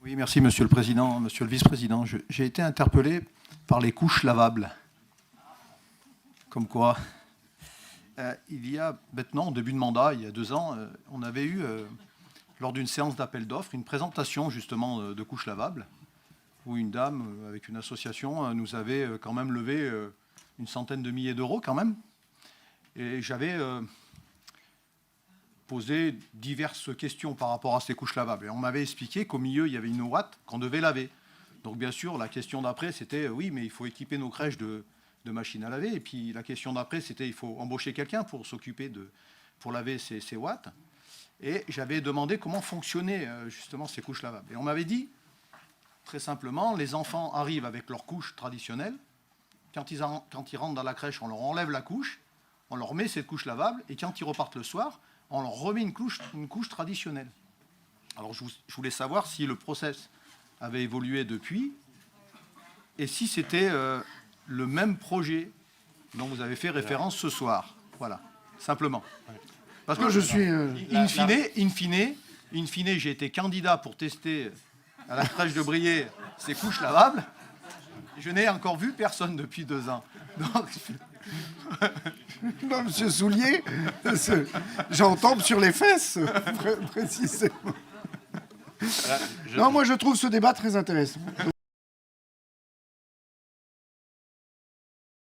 Oui, merci Monsieur le Président, Monsieur le Vice-président. J'ai été interpellé par les couches lavables. Comme quoi, il y a maintenant, en début de mandat, il y a 2 ans, on avait eu, lors d'une séance d'appel d'offres, une présentation justement de couches lavables, où une dame, avec une association, nous avait quand même levé une centaine de milliers d'euros quand même. Et j'avais posé diverses questions par rapport à ces couches lavables. Et on m'avait expliqué qu'au milieu, il y avait une ouate qu'on devait laver. Donc bien sûr, la question d'après, c'était oui, mais il faut équiper nos crèches de machines à laver. Et puis la question d'après, c'était il faut embaucher quelqu'un pour s'occuper pour laver ces watts. Et j'avais demandé comment fonctionnaient justement ces couches lavables. Et on m'avait dit, très simplement, les enfants arrivent avec leurs couches traditionnelles. Quand ils rentrent dans la crèche, on leur enlève la couche, on leur met cette couche lavable, et quand ils repartent le soir, on leur remet une couche traditionnelle. Alors je voulais savoir si le process avait évolué depuis, et si c'était le même projet dont vous avez fait référence ce soir. Voilà, simplement. Parce que je suis, in fine, j'ai été candidat pour tester à la crèche de Briey ces couches lavables. Je n'ai encore vu personne depuis 2 ans. Donc... Non, monsieur Soulier, j'en tombe sur les fesses, précisément. Non, moi je trouve ce débat très intéressant.